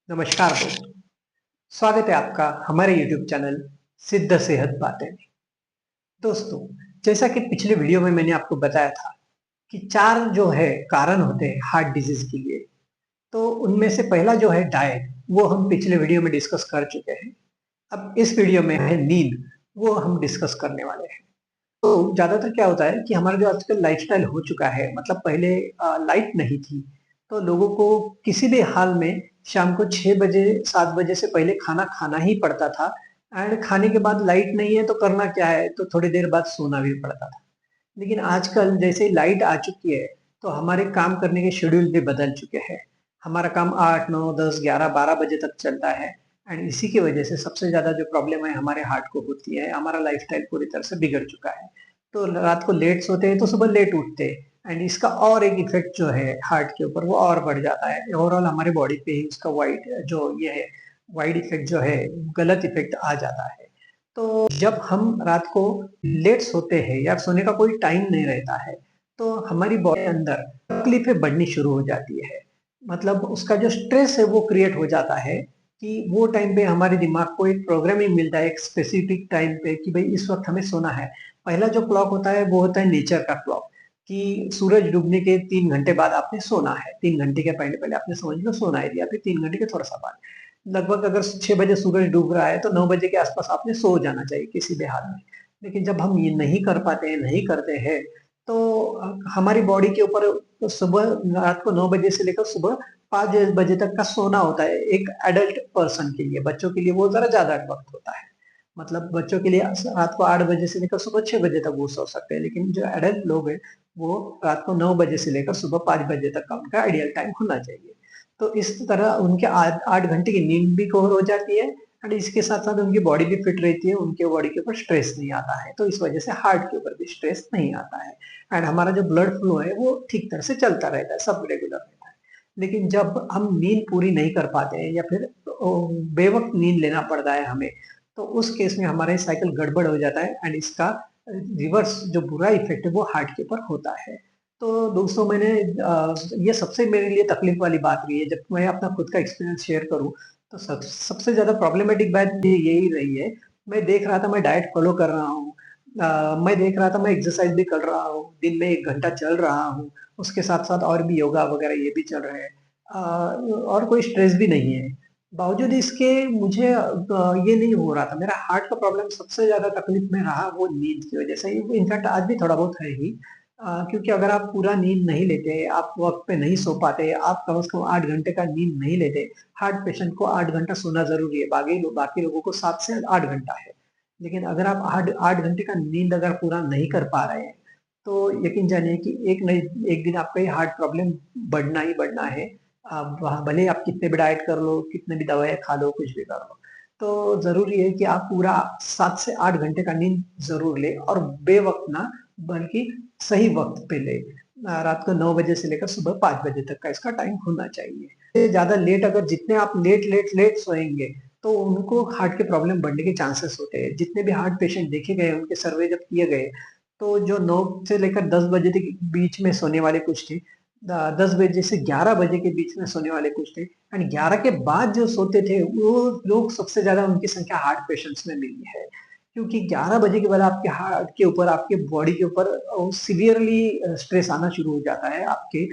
नमस्कार दोस्तों, स्वागत है आपका हमारे YouTube चैनल सिद्ध सेहत बातें में। दोस्तों, जैसा कि पिछले वीडियो में मैंने आपको बताया था कि 4 जो है कारण होते हैं हार्ट डिजीज़ के लिए, तो उनमें से पहला जो है डाइट, वो हम पिछले वीडियो में डिस्कस कर चुके हैं। अब इस वीडियो में है नींद, वो हम डिस्कस करने वाले हैं। तो ज़्यादातर क्या होता है कि हमारा जो आजकल लाइफ़स्टाइल हो चुका है, मतलब पहले लाइट नहीं थी, तो लोगों को किसी भी हाल में शाम को 6 बजे, 7 बजे से पहले खाना खाना ही पड़ता था एंड खाने के बाद लाइट नहीं है तो करना क्या है, तो थोड़ी देर बाद सोना भी पड़ता था। लेकिन आजकल जैसे ही लाइट आ चुकी है, तो हमारे काम करने के शेड्यूल भी बदल चुके हैं। हमारा काम 8, 9, 10, 11, 12 बजे तक चलता है एंड इसी की वजह से सबसे ज़्यादा जो प्रॉब्लम है हमारे हार्ट को होती है, हमारा लाइफ़स्टाइल पूरी तरह से बिगड़ चुका है। तो रात को लेट सोते हैं तो सुबह लेट उठते हैं एंड इसका और एक इफ़ेक्ट जो है हार्ट के ऊपर वो और बढ़ जाता है। ओवरऑल हमारे बॉडी पे ही उसका वाइड इफ़ेक्ट जो है, गलत इफ़ेक्ट आ जाता है। तो जब हम रात को लेट सोते हैं या सोने का कोई टाइम नहीं रहता है, तो हमारी बॉडी के अंदर तकलीफें बढ़नी शुरू हो जाती है। मतलब उसका जो स्ट्रेस है वो क्रिएट हो जाता है कि वो टाइम पे हमारे दिमाग को एक प्रोग्रामिंग मिलता है एक स्पेसिफिक टाइम पे कि भाई इस वक़्त हमें सोना है। पहला जो क्लॉक होता है वो होता है नेचर का क्लॉक कि सूरज डूबने के 3 घंटे बाद आपने सोना है। 3 घंटे के पहले-पहले आपने समझ लो सोना है या फिर 3 घंटे के थोड़ा-सा बाद। लगभग अगर 6 बजे सूरज डूब रहा है तो 9 बजे के आस-पास आपने सो जाना चाहिए किसी भी हाल में। लेकिन जब हम ये नहीं कर पाते हैं, नहीं करते हैं, तो हमारी बॉडी के ऊपर सुबह रात को 9 बजे से लेकर सुबह 5 बजे तक का सोना होता है, एक एडल्ट पर्सन के लिए। बच्चों के लिए वो ज़रा ज़्यादा वक़्त होता है। मतलब बच्चों के लिए रात को 8 बजे से लेकर सुबह 6 बजे तक वो सो सकते हैं, लेकिन जो एडल्ट लोग हैं, वो रात को 9 बजे से लेकर सुबह 5 बजे तक का उनका आइडियल टाइम होना चाहिए। तो इस तरह उनके 8 घंटे की नींद भी कवर हो जाती है एंड इसके साथ-साथ उनकी बॉडी भी फिट रहती है, उनके बॉडी के ऊपर स्ट्रेस नहीं आता है, तो इस वजह से हार्ट के ऊपर भी स्ट्रेस नहीं आता है एंड हमारा जो ब्लड फ्लो है, वो ठीक तरह से चलता रहता है, सब रेगुलर रहता है। लेकिन जब हम नींद पूरी नहीं कर पाते हैं या फिर बेवक़्त नींद लेना पड़ता है हमें, तो उस केस में हमारा साइकिल गड़बड़ हो जाता है एंड इसका रिवर्स जो बुरा इफ़ेक्ट है वो हार्ट के ऊपर होता है। तो दोस्तों ये सबसे मेरे लिए तकलीफ वाली बात रही है, जब मैं अपना खुद का एक्सपीरियंस शेयर करूँ, तो सबसे ज़्यादा प्रॉब्लमेटिक बात ये यही रही है, मैं देख रहा था मैं डाइट फ़ॉलो कर रहा हूँ। मैं देख रहा था मैं एक्सरसाइज़ भी कर रहा हूँ, दिन में 1 घंटा चल रहा हूँ, उसके साथ-साथ और भी योगा वगैरह ये भी चल रहे हैं। और कोई स्ट्रेस भी नहीं है। बावजूद इसके मुझे ये नहीं हो रहा था, मेरा हार्ट का प्रॉब्लम सबसे ज़्यादा तकलीफ में रहा वो नींद की वज़ह से ही, इनफैक्ट आज भी थोड़ा बहुत है ही। क्योंकि अगर आप पूरा नींद नहीं लेते, आप वक़्त पे नहीं सो पाते, आप कम से कम 8 घंटे का नींद नहीं लेते, हार्ट पेशेंट को 8 घंटा सोना ज़रूरी है, बाकी लोगों को 7 से 8 घंटा है। लेकिन अगर आप 8 घंटे का नींद अगर पूरा नहीं कर पा रहे हैं, तो यकीन जानिए कि एक दिन आपका ये हार्ट प्रॉब्लम बढ़ना ही बढ़ना है। वहाँ भले ही आप कितने भी डाइट कर लो, कितने भी दवाइयाँ खा लो, कुछ भी कर लो। तो ज़रूरी है कि आप पूरा 7 से 8 घंटे का नींद ज़रूर लें और बेवक़्त ना, बल्कि सही वक़्त पे लें। रात को 9 बजे से लेकर सुबह 5 बजे तक का इसका टाइम होना चाहिए। इससे ज़्यादा लेट अगर जितने आप लेट सोएँगे, तो उनको हार्ट के प्रॉब्लम बढ़ने के चांसेस होते हैं। जितने भी हार्ट पेशेंट देखे गए, उनके सर्वे जब किए गए, तो जो 9 से लेकर 10 बजे तक बीच में सोने वाले कुछ थे, 10 बजे से 11 बजे के बीच में सोने वाले कुछ थे एंड 11 के बाद जो सोते थे, वो लोग सबसे ज़्यादा उनकी संख्या हार्ट पेशेंट्स में मिली है। क्योंकि 11 बजे के बाद आपके हार्ट के ऊपर, आपके बॉडी के ऊपर सीवियरली स्ट्रेस आना शुरू हो जाता है आपके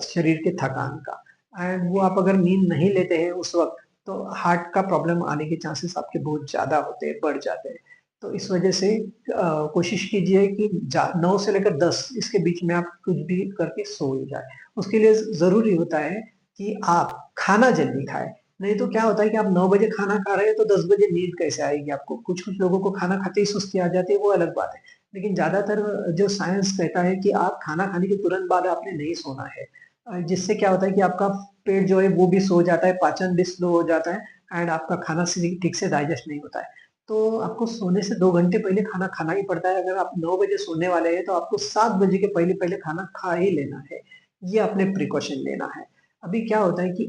शरीर के थकान का एंड वो आप अगर नींद नहीं लेते हैं उस वक़्त, तो हार्ट का प्रॉब्लम आने के चांसेस आपके बहुत ज़्यादा होते हैं, बढ़ जाते हैं। तो इस वजह से कोशिश कीजिए कि 9 से लेकर 10 इसके बीच में आप कुछ भी करके सो ही जाएँ। उसके लिए ज़रूरी होता है कि आप खाना जल्दी खाएँ। नहीं तो क्या होता है कि आप 9 बजे खाना खा रहे हैं तो 10 बजे नींद कैसे आएगी आपको? कुछ-कुछ लोगों को खाना खाते ही सुस्ती आ जाती है, वो अलग बात है। लेकिन ज़्यादातर जो साइंस कहता है कि आप खाना खाने के तुरंत बाद आपने नहीं सोना है। जिससे क्या होता है कि आपका पेट जो है वो भी सो जाता है, पाचन भी स्लो हो जाता है एंड आपका खाना सही ठीक से डाइजेस्ट नहीं होता है। तो आपको सोने से 2 घंटे पहले खाना खाना ही पड़ता है। अगर आप 9 बजे सोने वाले हैं तो आपको 7 बजे के पहले-पहले खाना खा ही लेना है। ये आपने प्रिकॉशन लेना है। अभी क्या होता है कि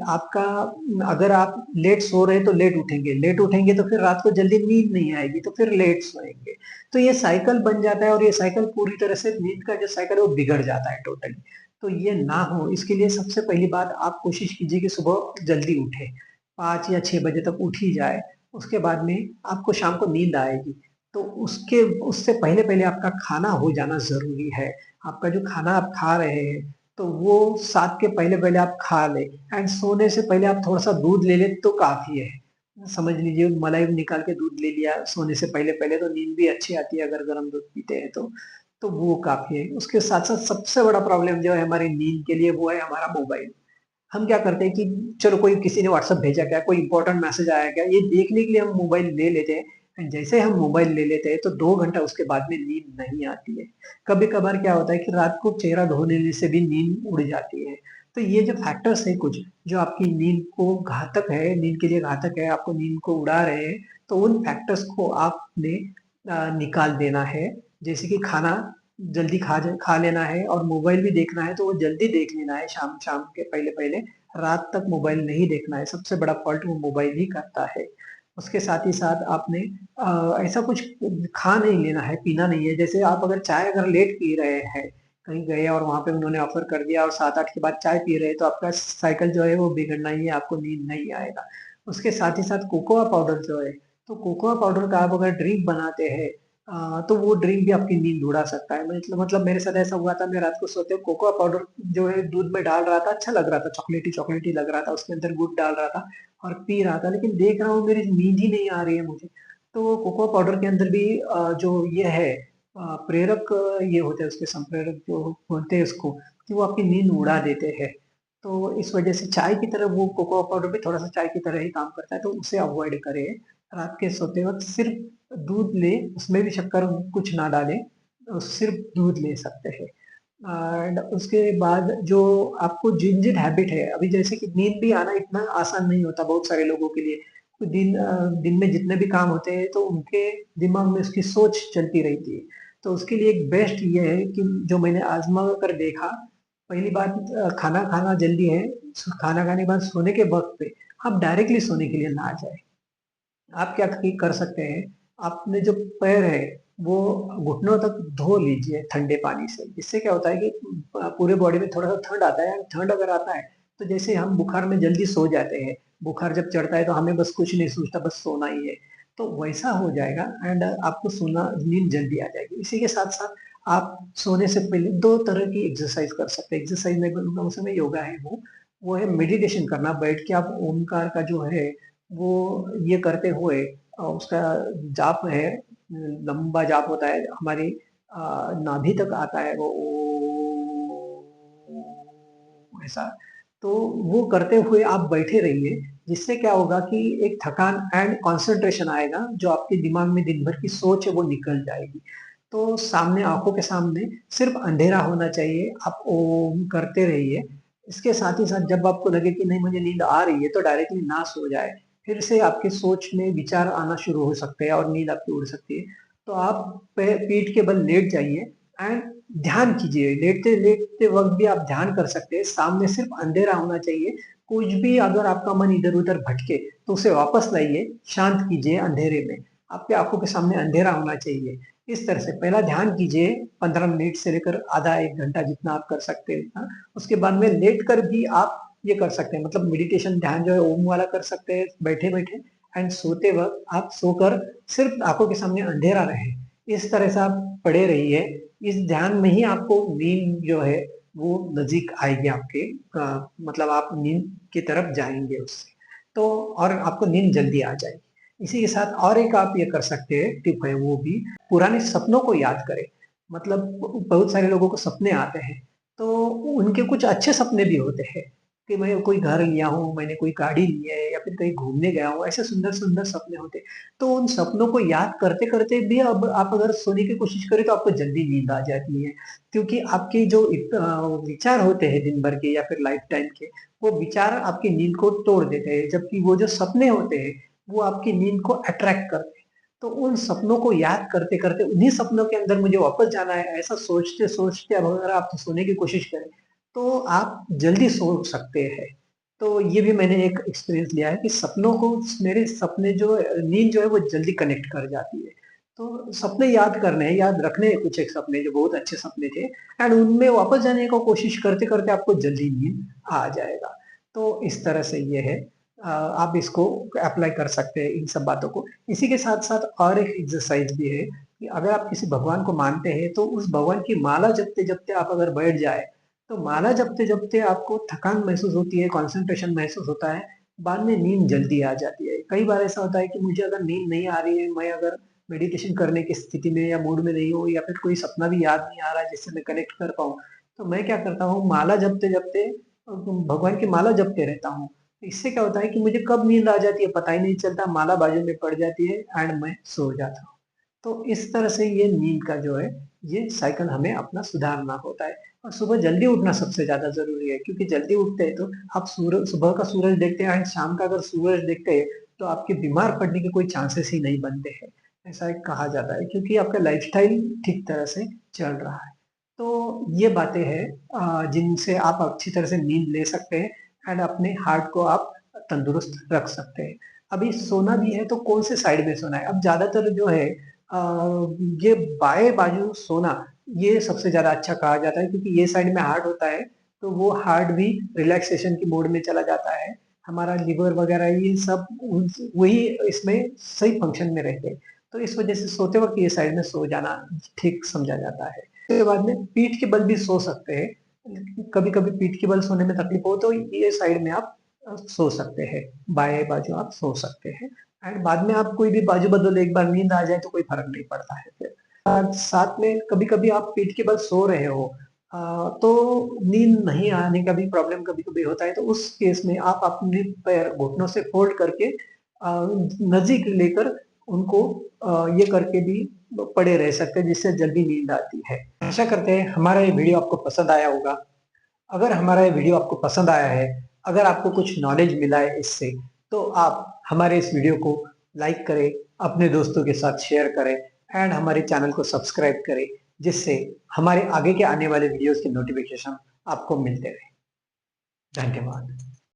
अगर आप लेट सो रहे हैं तो लेट उठेंगे तो फिर रात को जल्दी नींद नहीं आएगी, तो फिर लेट सोएँगे। तो ये साइकिल बन जाता है और ये साइकिल पूरी तरह से नींद का जो साइकिल है वो बिगड़ जाता है टोटली। तो ये ना हो इसके लिए सबसे पहली बात आप कोशिश कीजिए कि सुबह जल्दी उठें। 5 या 6 बजे तक उठ ही जाए, उसके बाद में आपको शाम को नींद आएगी। तो उससे पहले-पहले आपका खाना हो जाना ज़रूरी है। आपका जो खाना आप खा रहे हैं, तो वो 7 के पहले-पहले आप खा लें एंड सोने से पहले आप थोड़ा-सा दूध ले लें तो काफ़ी है। समझ लीजिए मलाई निकाल के दूध ले लिया सोने से पहले-पहले तो नींद भी अच्छी आती है अगर गरम दूध पीते हैं तो। तो वो काफ़ी है। उसके साथ-साथ सबसे बड़ा प्रॉब्लम जो है हमारी नींद के लिए वो है हमारा मोबाइल। हम क्या करते हैं कि चलो कोई किसी ने व्हाट्सएप भेजा क्या, कोई इंपॉर्टेंट मैसेज आया क्या, ये देखने के लिए हम मोबाइल ले लेते हैं एंड जैसे हम मोबाइल ले लेते हैं तो 2 घंटा उसके बाद में नींद नहीं आती है। कभी-कभार क्या होता है कि रात को चेहरा धोने से भी नींद उड़ जाती है। तो ये जो फैक्टर्स हैं कुछ, जो आपकी नींद को घातक है, नींद के लिए घातक है, आपको नींद को उड़ा रहे हैं, तो उन फैक्टर्स को आपने निकाल देना है। जैसे कि खाना जल्दी खा लेना है और मोबाइल भी देखना है तो वो जल्दी देख लेना है शाम शाम के पहले-पहले, रात तक मोबाइल नहीं देखना है, सबसे बड़ा फ़ॉल्ट वो मोबाइल ही करता है। उसके साथ ही साथ आपने ऐसा कुछ खा नहीं लेना है, पीना नहीं है, जैसे आप अगर चाय अगर लेट पी रहे हैं, कहीं गए और वहाँ पे उन्होंने ऑफ़र कर दिया और 7-8 के बाद चाय पी रहे हैं, तो आपका साइकिल जो है वो बिगड़ना ही है, आपको नींद नहीं आएगा। उसके साथ ही साथ कोकोआ पाउडर जो है, तो कोकोआ पाउडर का आप अगर ड्रिंक बनाते हैं तो वो ड्रिंक भी आपकी नींद उड़ा सकता है। मतलब मेरे साथ ऐसा हुआ था, मैं रात को सोते वक़्त कोकोआ पाउडर जो है दूध में डाल रहा था, अच्छा लग रहा था, चॉकलेटी-चॉकलेटी लग रहा था, उसके अंदर गुड़ डाल रहा था और पी रहा था, लेकिन देख रहा हूँ मेरी नींद ही नहीं आ रही है मुझे। तो कोकोआ पाउडर के अंदर भी जो ये है प्रेरक ये होते हैं उसके संप्रेरक जो होते हैं उसको, कि वो आपकी नींद उड़ा देते हैं। तो इस वजह से चाय की तरह वो कोकोआ पाउडर भी थोड़ा-सा चाय की तरह ही काम करता है, तो उसे अवॉइड करें। रात के सोते वक़्त सिर्फ़ दूध लें, उसमें भी शक्कर कुछ ना डालें, सिर्फ़ दूध ले सकते हैं। एंड उसके बाद जो आपको जिन-जिन हैबिट है, अभी जैसे कि नींद भी आना इतना आसान नहीं होता बहुत सारे लोगों के लिए। दिन में जितने भी काम होते हैं, तो उनके दिमाग में उसकी सोच चलती रहती है। तो उसके लिए एक बेस्ट ये है कि जो मैंने आज़मा कर देखा, पहली बात खाना खाना जल्दी है, खाना खाने के बाद सोने के वक़्त पे आप डायरेक्टली सोने के लिए ना जाएँ। आप क्या कर सकते हैं, अपने जो पैर है, वो घुटनों तक धो लीजिए ठंडे पानी से। इससे क्या होता है कि पूरे बॉडी में थोड़ा-सा ठंड आता है, ठंड अगर आता है, तो जैसे हम बुखार में जल्दी सो जाते हैं, बुखार जब चढ़ता है तो हमें बस कुछ नहीं सूझता, बस सोना ही है। तो वैसा हो जाएगा एंड आपको सोना नींद जल्दी आ जाएगी। इसी के साथ-साथ आप सोने से पहले 2 तरह की एक्सरसाइज़ कर सकते हैं। एक्सरसाइज़ में बोलूँगा उसमें योगा है वो है मेडिटेशन करना, बैठ के आप ओमकार का जो है वो ये करते हुए उसका जाप है, लंबा जाप होता है हमारी नाभि तक आता है वो ऐसा। तो वो करते हुए आप बैठे रहिए, जिससे क्या होगा कि एक थकान एंड कंसंट्रेशन आएगा, जो आपके दिमाग में दिन भर की सोच है वो निकल जाएगी। तो सामने आँखों के सामने सिर्फ़ अंधेरा होना चाहिए, आप ओम करते रहिए। इसके साथ ही साथ जब आपको लगे कि नहीं मुझे नींद आ रही है, तो डायरेक्टली ना सो जाएँ। फिर से आपकी सोच में विचार आना शुरू हो सकते हैं और नींद आपकी उड़ सकती है। तो आप पीठ के बल लेट जाइए एंड ध्यान कीजिए। लेटते-लेटते वक़्त भी आप ध्यान कर सकते हैं। सामने सिर्फ़ अंधेरा होना चाहिए। कुछ भी अगर आपका मन इधर-उधर भटके, तो उसे वापस लाइए, शांत कीजिए अंधेरे में। आपकी आँखों के सामने अंधेरा होना चाहिए। इस तरह से पहला ध्यान कीजिए 15 मिनट से लेकर आधा 1 घंटा जितना आप कर सकते हैं उतना। उसके बाद में लेटकर भी आप ये कर सकते हैं, मतलब मेडिटेशन ध्यान जो है ओम वाला कर सकते हैं बैठे-बैठे एंड सोते वक़्त आप सोकर सिर्फ़ आँखों के सामने अंधेरा रहे। इस तरह से आप पड़े रहिए। इस ध्यान में ही आपको नींद जो है वो नज़दीक आएगी आपके मतलब आप नींद की तरफ जाएँगे उससे। तो और आपको नींद जल्दी आ जाएगी। इसी के साथ और एक आप ये कर सकते हैं, टिप है वो भी, पुराने सपनों को याद करें। मतलब बहुत सारे लोगों को सपने आते हैं, तो उनके कुछ अच्छे सपने भी होते हैं कि मैं कोई घर लिया हूँ, मैंने कोई गाड़ी ली है या फिर कहीं घूमने गया हूँ, ऐसे सुंदर-सुंदर सपने होते हैं। तो उन सपनों को याद करते-करते भी अब आप अगर सोने की कोशिश करें तो आपको जल्दी नींद आ जाती है। क्योंकि आपके जो विचार होते हैं दिन भर के या फिर लाइफ टाइम के, वो विचार आपकी नींद को तोड़ देते हैं, जबकि वो जो सपने होते हैं, वो आपकी नींद को अट्रैक्ट करते हैं। तो उन सपनों को याद करते-करते उन्हीं सपनों के अंदर मुझे वापस जाना है, ऐसा सोचते-सोचते अब अगर आप सोने की कोशिश करें, तो आप जल्दी सो सकते हैं। तो ये भी मैंने एक एक्सपीरियंस लिया है कि सपनों को मेरे सपने जो नींद जो है वो जल्दी कनेक्ट कर जाती है। तो सपने याद करने हैं, याद रखने हैं कुछ एक सपने जो बहुत अच्छे सपने थे एंड उनमें वापस जाने की कोशिश करते-करते आपको जल्दी नींद आ जाएगा। तो इस तरह से ये है। आप इसको अप्लाई कर सकते हैं इन सब बातों को। इसी के साथ-साथ और एक एक्सरसाइज भी है कि अगर आप किसी भगवान को मानते हैं, तो उस भगवान की माला जपते-जपते आप अगर बैठ जाए, तो माला जपते-जपते आपको थकान महसूस होती है, कंसंट्रेशन महसूस होता है, बाद में नींद जल्दी आ जाती है। कई बार ऐसा होता है कि मुझे अगर नींद नहीं आ रही है, मैं अगर मेडिटेशन करने की स्थिति में या मूड में नहीं हूँ या फिर कोई सपना भी याद नहीं आ रहा है जिससे मैं कनेक्ट कर पाऊँ, तो मैं क्या करता हूँ माला जपते-जपते भगवान की माला जपते रहता हूँ। इससे क्या होता है कि मुझे कब नींद आ जाती है पता ही नहीं चलता, माला बाजू में पड़ जाती है एंड मैं सो जाता हूँ। तो इस तरह से ये नींद का जो है, ये साइकिल हमें अपना सुधारना होता है और सुबह जल्दी उठना सबसे ज़्यादा ज़रूरी है क्योंकि जल्दी उठते हैं तो आप सुबह का सूरज देखते हैं एंड शाम का अगर सूरज देखते हैं, तो आपके बीमार पड़ने के कोई चांसेस ही नहीं बनते हैं। ऐसा एक कहा जाता है क्योंकि आपका लाइफ़स्टाइल ठीक तरह से चल रहा है। तो ये बातें हैं जिनसे आप अच्छी तरह से नींद ले सकते हैं एंड अपने हार्ट को आप तंदुरुस्त रख सकते हैं। अभी सोना भी है तो कौन से साइड में सोना है? अब ज़्यादातर जो है ये बाएँ बाजू सोना ये सबसे ज़्यादा अच्छा कहा जाता है क्योंकि ये साइड में हार्ट होता है, तो वो हार्ट भी रिलैक्सेशन की मोड में चला जाता है। हमारा लिवर वगैरह ये सब वही इसमें सही फंक्शन में रहते हैं। तो इस वजह से सोते वक़्त ये साइड में सो जाना ठीक समझा जाता है। उसके बाद में पीठ के बल भी सो सकते हैं। कभी-कभी पीठ के बल सोने में तकलीफ हो तो ये साइड में आप सो सकते हैं, बाएँ बाजू आप सो सकते हैं एंड बाद में आप कोई भी बाजू बदलो एक बार नींद आ जाए तो कोई फ़र्क नहीं पड़ता है फिर। साथ में कभी-कभी आप पीठ के बल सो रहे हो तो नींद नहीं आने का भी प्रॉब्लम कभी-कभी होता है तो उस केस में आप अपने पैर घुटनों से फ़ोल्ड करके नज़दीक लेकर उनको ये करके भी पड़े रह सकते हैं जिससे जल्दी नींद आती है। आशा करते हैं हमारा ये वीडियो आपको पसंद आया होगा। अगर हमारा ये वीडियो आपको पसंद आया है, अगर आपको कुछ नॉलेज मिला है इससे, तो आप हमारे इस वीडियो को लाइक करें, अपने दोस्तों के साथ शेयर करें एंड हमारे चैनल को सब्सक्राइब करें, जिससे हमारे आगे के आने वाले वीडियोज़ के नोटिफ़िकेशन आपको मिलते रहें। धन्यवाद।